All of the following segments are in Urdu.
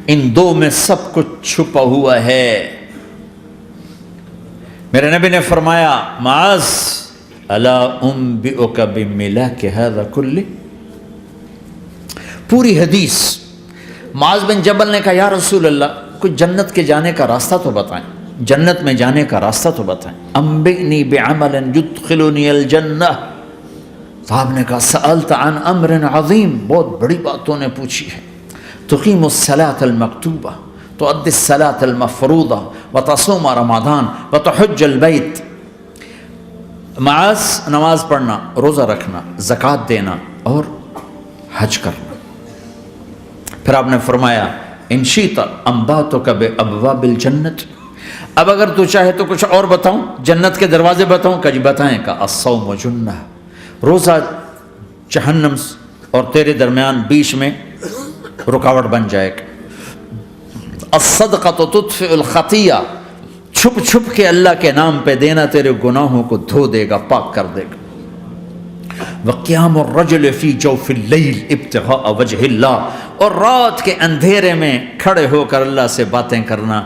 ان دو میں سب کچھ چھپا ہوا ہے۔ میرے نبی نے فرمایا معاذ الا انبئک بملاک ھذا کلہ، پوری حدیث معاذ بن جبل نے کہا یا رسول اللہ کوئی جنت کے جانے کا راستہ تو بتائیں، جنت میں جانے کا راستہ تو بتائیں۔ انبئنی بعمل یدخلنی الجنہ، صاحب نے کہا سألت عن امر عظیم، بہت بڑی باتوں نے پوچھی ہے۔ تقیم الصلاۃ المکتوبہ، تؤدی الصلاۃ المفروضہ، وتصوم رمضان، وتحج البیت۔ معاذ نماز پڑھنا، روزہ رکھنا، زکوٰۃ دینا اور حج کرنا۔ پھر آپ نے فرمایا ان شئت انبأتک بابواب الجنت، اب اگر تو چاہے تو کچھ اور بتاؤں، جنت کے دروازے بتاؤں؟ کہ جی بتائیں۔ کہ الصوم جنہ، روزہ جہنم اور تیرے درمیان بیچ میں رکاوٹ بن جائے گا۔ الصدقۃ تطفئ الخطیہ، چھپ چھپ کے اللہ کے نام پہ دینا تیرے گناہوں کو دھو دے گا، پاک کر دے گا۔ وقیام الرجل فی جوف اللیل ابتغاء وجہ اللہ، اور رات کے اندھیرے میں کھڑے ہو کر اللہ سے باتیں کرنا،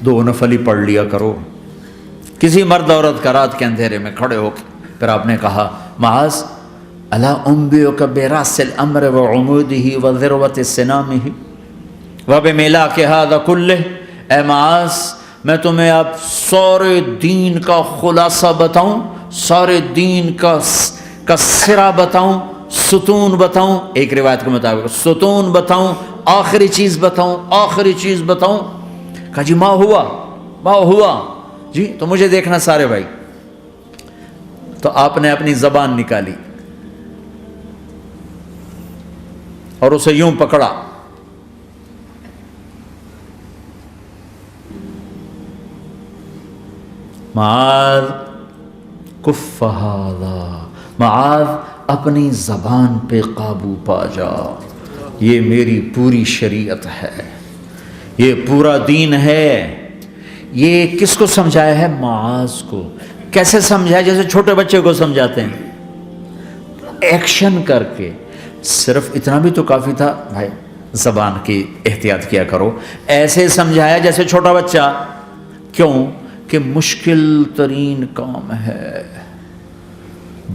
دو نفلی پڑھ لیا کرو، کسی مرد عورت کا رات کے اندھیرے میں کھڑے ہو کے۔ پھر آپ نے کہا معاذ الا انبئک براس الامر وعمودہ وذروۃ سنامہ وبملاک ھذا کلہ، اے معاذ میں تمہیں اب سارے دین کا خلاصہ بتاؤں، سارے دین کا سرا بتاؤں، ستون بتاؤں، ایک روایت کے مطابق ستون بتاؤں، آخری چیز بتاؤں، آخری چیز بتاؤں؟ کہا جی ما ہوا جی، تو مجھے دیکھنا سارے بھائی۔ تو آپ نے اپنی زبان نکالی اور اسے یوں پکڑا، معاذ کف ھذا، معاذ اپنی زبان پہ قابو پا جا، یہ میری پوری شریعت ہے، یہ پورا دین ہے۔ یہ کس کو سمجھایا ہے؟ معاذ کو۔ کیسے سمجھایا؟ جیسے چھوٹے بچے کو سمجھاتے ہیں، ایکشن کر کے۔ صرف اتنا بھی تو کافی تھا بھائی زبان کی احتیاط کیا کرو، ایسے سمجھایا جیسے چھوٹا بچہ۔ کیوں؟ کہ مشکل ترین کام ہے۔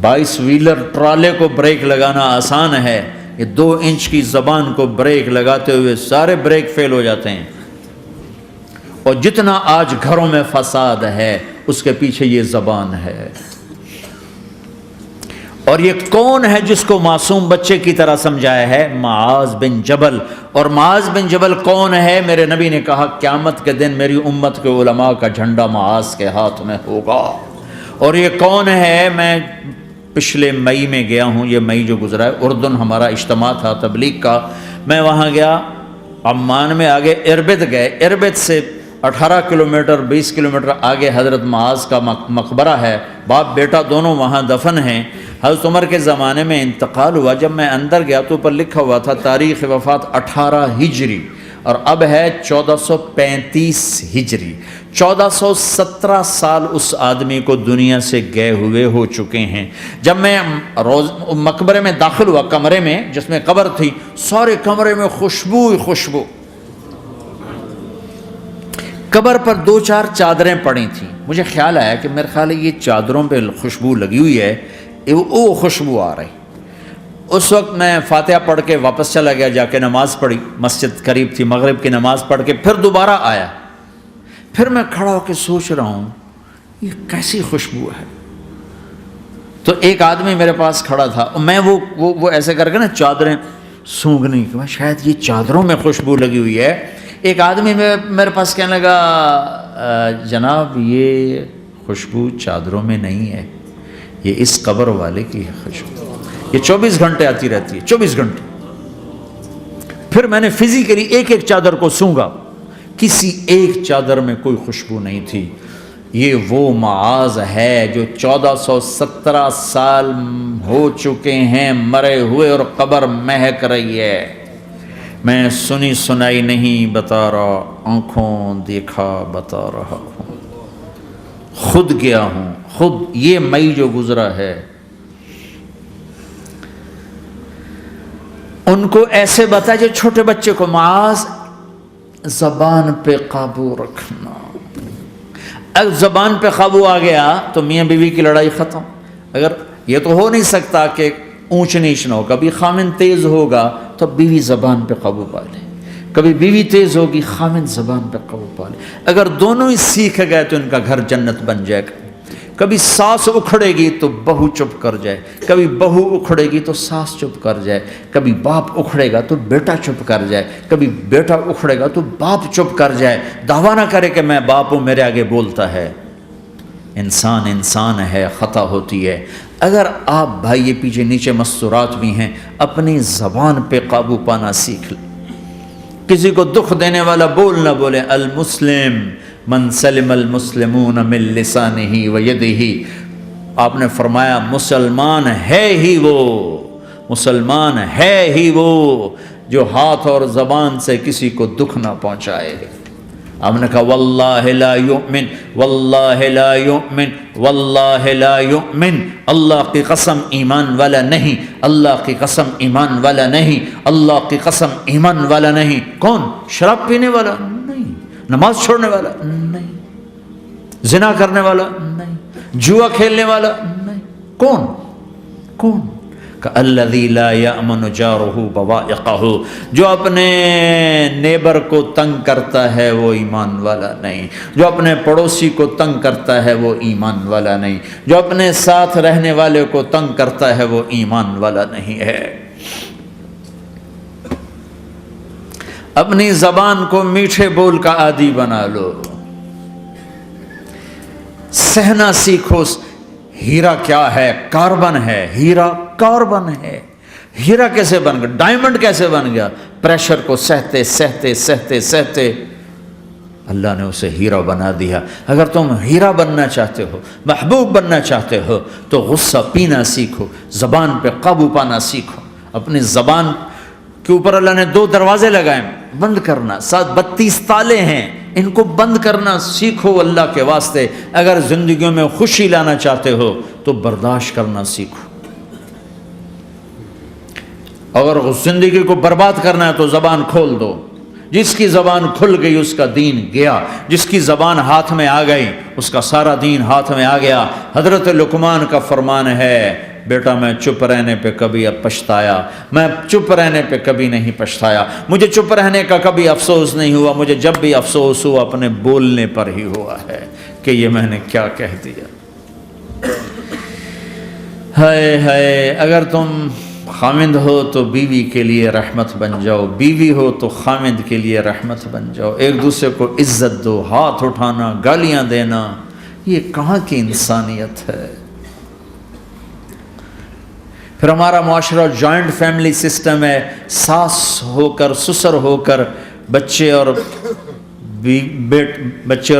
22 ویلر ٹرالے کو بریک لگانا آسان ہے، یہ 2 انچ کی زبان کو بریک لگاتے ہوئے سارے بریک فیل ہو جاتے ہیں۔ اور جتنا آج گھروں میں فساد ہے اس کے پیچھے یہ زبان ہے۔ اور یہ کون ہے جس کو معصوم بچے کی طرح سمجھایا ہے؟ معاذ بن جبل۔ اور معاذ بن جبل کون ہے؟ میرے نبی نے کہا قیامت کے دن میری امت کے علماء کا جھنڈا معاذ کے ہاتھ میں ہوگا۔ اور یہ کون ہے؟ میں پچھلے مئی میں گیا ہوں، یہ مئی جو گزرا ہے، اردن ہمارا اجتماع تھا تبلیغ کا، میں وہاں گیا، عمان میں آگے اربد گئے، اربد سے 18 کلومیٹر 20 کلومیٹر آگے حضرت معاذ کا مقبرہ ہے، باپ بیٹا دونوں وہاں دفن ہیں۔ حضرت عمر کے زمانے میں انتقال ہوا، جب میں اندر گیا تو اوپر لکھا ہوا تھا تاریخ وفات 18 ہجری، اور اب ہے 1435 ہجری۔ 1417 سال اس آدمی کو دنیا سے گئے ہوئے ہو چکے ہیں۔ جب میں مقبرے میں داخل ہوا، کمرے میں جس میں قبر تھی، سارے کمرے میں خوشبو ہی خوشبو۔ قبر پر 2-4 چادریں پڑی تھیں، مجھے خیال آیا کہ میرے خیال ہے یہ چادروں پہ خوشبو لگی ہوئی ہے، وہ خوشبو آ رہی۔ اس وقت میں فاتحہ پڑھ کے واپس چلا گیا، جا کے نماز پڑھی، مسجد قریب تھی، مغرب کی نماز پڑھ کے پھر دوبارہ آیا، پھر میں کھڑا ہو کے سوچ رہا ہوں یہ کیسی خوشبو ہے۔ تو ایک آدمی میرے پاس کھڑا تھا، میں وہ ایسے کر کے نا چادریں سونگھنے کی، شاید یہ چادروں میں خوشبو لگی ہوئی ہے۔ ایک آدمی میرے پاس کہنے لگا جناب یہ خوشبو چادروں میں نہیں ہے، یہ اس قبر والے کی ہے خوشبو، یہ 24 گھنٹے آتی رہتی ہے، 24 گھنٹے۔ پھر میں نے فزیکلی ایک ایک چادر کو سونگا، کسی ایک چادر میں کوئی خوشبو نہیں تھی۔ یہ وہ معاذ ہے جو 1417 سال ہو چکے ہیں مرے ہوئے اور قبر مہک رہی ہے۔ میں سنی سنائی نہیں بتا رہا، آنکھوں دیکھا بتا رہا ہوں، خود گیا ہوں، خود یہ مئی جو گزرا ہے۔ ان کو ایسے بتا جو چھوٹے بچے کو، معاذ زبان پہ قابو رکھنا. اگر زبان پہ قابو آ گیا تو میاں بیوی کی لڑائی ختم. اگر یہ تو ہو نہیں سکتا کہ اونچ نیچ نہ ہو، کبھی خامن تیز ہوگا تو بیوی زبان پہ قابو پا لے، کبھی بیوی تیز ہوگی خامن زبان پہ قابو پا لے. اگر دونوں ہی سیکھ گئے تو ان کا گھر جنت بن جائے گا. کبھی ساس اکھڑے گی تو بہو چپ کر جائے، کبھی بہو اکھڑے گی تو ساس چپ کر جائے، کبھی باپ اکھڑے گا تو بیٹا چپ کر جائے، کبھی بیٹا اکھڑے گا تو باپ چپ کر جائے. دعویٰ نہ کرے کہ میں باپ ہوں میرے آگے بولتا ہے. انسان انسان ہے، خطا ہوتی ہے. اگر آپ بھائی پیچھے نیچے مستورات بھی ہیں، اپنی زبان پہ قابو پانا سیکھ لیں. کسی کو دکھ دینے والا بول نہ بولے. المسلم من سلم المسلمون من لسانہ و یدہ. آپ نے فرمایا مسلمان ہے ہی وہ، مسلمان ہے ہی وہ جو ہاتھ اور زبان سے کسی کو دکھ نہ پہنچائے. آپ نے کہا واللہ لا یؤمن، واللہ لا یؤمن، واللہ لا یؤمن. اللہ کی قسم ایمان والا نہیں، اللہ کی قسم ایمان والا نہیں، اللہ کی قسم ایمان والا نہیں. کون؟ شراب پینے والا نہیں، نماز چھوڑنے والا نہیں، زنا کرنے والا نہیں، جوا کھیلنے والا نہیں. کون؟ کون؟ الذی لا یأمن جارہ بوائقہ. جو اپنے نیبر کو تنگ کرتا ہے وہ ایمان والا نہیں، جو اپنے پڑوسی کو تنگ کرتا ہے وہ ایمان والا نہیں، جو اپنے ساتھ رہنے والے کو تنگ کرتا ہے وہ ایمان والا نہیں ہے. اپنی زبان کو میٹھے بول کا عادی بنا لو، سہنا سیکھو. ہیرا کیا ہے؟ کاربن ہے. ہیرا کاربن ہے. ہیرا کیسے بن گیا؟ ڈائمنڈ کیسے بن گیا؟ پریشر کو سہتے سہتے سہتے سہتے اللہ نے اسے ہیرا بنا دیا. اگر تم ہیرا بننا چاہتے ہو، محبوب بننا چاہتے ہو تو غصہ پینا سیکھو، زبان پہ قابو پانا سیکھو. اپنی زبان کے اوپر اللہ نے 2 دروازے لگائے، بند کرنا. 32 تالے ہیں، ان کو بند کرنا سیکھو اللہ کے واسطے. اگر زندگیوں میں خوشی لانا چاہتے ہو تو برداشت کرنا سیکھو. اگر زندگی کو برباد کرنا ہے تو زبان کھول دو. جس کی زبان کھل گئی اس کا دین گیا، جس کی زبان ہاتھ میں آ گئی اس کا سارا دین ہاتھ میں آ گیا. حضرت لقمان کا فرمان ہے، بیٹا میں چپ رہنے پہ کبھی اب پچھتایا، میں چپ رہنے پہ کبھی نہیں پچھتایا. مجھے چپ رہنے کا کبھی افسوس نہیں ہوا، مجھے جب بھی افسوس ہوا اپنے بولنے پر ہی ہوا ہے کہ یہ میں نے کیا کہہ دیا. ہائے ہائے. اگر تم خامند ہو تو بیوی کے لیے رحمت بن جاؤ، بیوی ہو تو خامند کے لیے رحمت بن جاؤ. ایک دوسرے کو عزت دو. ہاتھ اٹھانا، گالیاں دینا، یہ کہاں کی انسانیت ہے؟ پھر ہمارا معاشرہ جوائنٹ فیملی سسٹم ہے. ساس ہو کر، سسر ہو کر بچے اور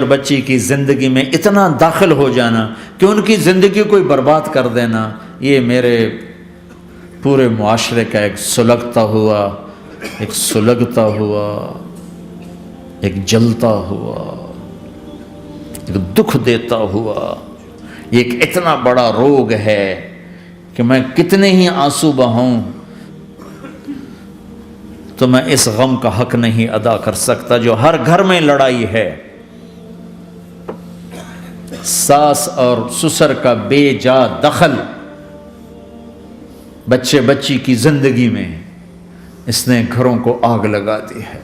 بچی کی زندگی میں اتنا داخل ہو جانا کہ ان کی زندگی کو برباد کر دینا. یہ میرے پورے معاشرے کا ایک سلگتا ہوا، ایک سلگتا ہوا، ایک جلتا ہوا، ایک دکھ دیتا ہوا، یہ ایک اتنا بڑا روگ ہے کہ میں کتنے ہی آنسو بہاؤں تو میں اس غم کا حق نہیں ادا کر سکتا جو ہر گھر میں لڑائی ہے. ساس اور سسر کا بے جا دخل بچے بچی کی زندگی میں، اس نے گھروں کو آگ لگا دی ہے.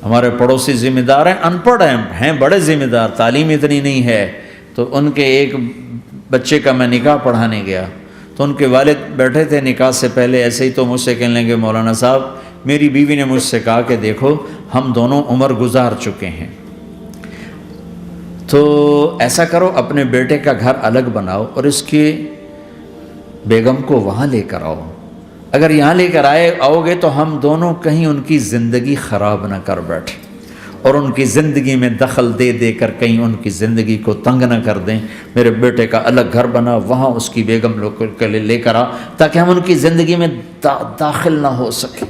ہمارے پڑوسی ذمہ دار ہیں، ان پڑھ ہیں بڑے ذمہ دار، تعلیم اتنی نہیں ہے. تو ان کے ایک بچے کا میں نکاح پڑھانے گیا تو ان کے والد بیٹھے تھے نکاح سے پہلے، ایسے ہی تو مجھ سے کہنے لگے مولانا صاحب میری بیوی نے مجھ سے کہا کہ دیکھو ہم دونوں عمر گزار چکے ہیں، تو ایسا کرو اپنے بیٹے کا گھر الگ بناؤ اور اس کی بیگم کو وہاں لے کر آؤ. اگر یہاں لے کر آؤ گے تو ہم دونوں کہیں ان کی زندگی خراب نہ کر بیٹھیں اور ان کی زندگی میں دخل دے دے کر کہیں ان کی زندگی کو تنگ نہ کر دیں. میرے بیٹے کا الگ گھر بنا، وہاں اس کی بیگم لوگ کے لیے لے کر آ تاکہ ہم ان کی زندگی میں داخل نہ ہو سکے.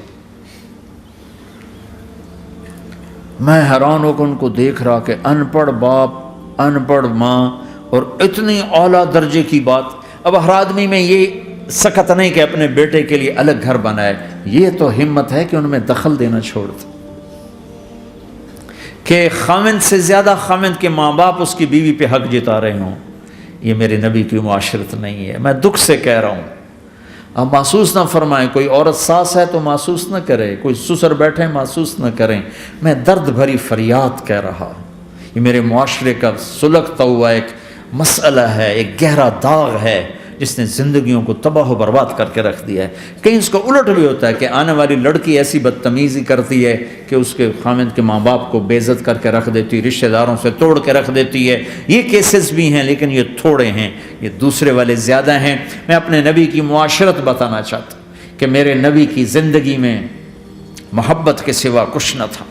میں حیران ہو کر ان کو دیکھ رہا کہ ان پڑھ باپ، ان پڑھ ماں اور اتنی اعلیٰ درجے کی بات. اب ہر آدمی میں یہ سکت نہیں کہ اپنے بیٹے کے لیے الگ گھر بنائے، یہ تو ہمت ہے کہ ان میں دخل دینا چھوڑ دے. کہ خاوند سے زیادہ خاوند کے ماں باپ اس کی بیوی پہ حق جتا رہے ہوں، یہ میرے نبی کی معاشرت نہیں ہے۔ میں دکھ سے کہہ رہا ہوں، آپ محسوس نہ فرمائیں، کوئی عورت ساس ہے تو محسوس نہ کرے، کوئی سسر بیٹھے محسوس نہ کریں، میں درد بھری فریاد کہہ رہا ہوں۔ یہ میرے معاشرے کا سلگتا ہوا ایک مسئلہ ہے، ایک گہرا داغ ہے جس نے زندگیوں کو تباہ و برباد کر کے رکھ دیا ہے۔ کہیں اس کا الٹ بھی ہوتا ہے کہ آنے والی لڑکی ایسی بدتمیزی کرتی ہے کہ اس کے خاوند کے ماں باپ کو بے عزت کر کے رکھ دیتی، رشتہ داروں سے توڑ کے رکھ دیتی ہے۔ یہ کیسز بھی ہیں لیکن یہ تھوڑے ہیں، یہ دوسرے والے زیادہ ہیں۔ میں اپنے نبی کی معاشرت بتانا چاہتا کہ میرے نبی کی زندگی میں محبت کے سوا کچھ نہ تھا۔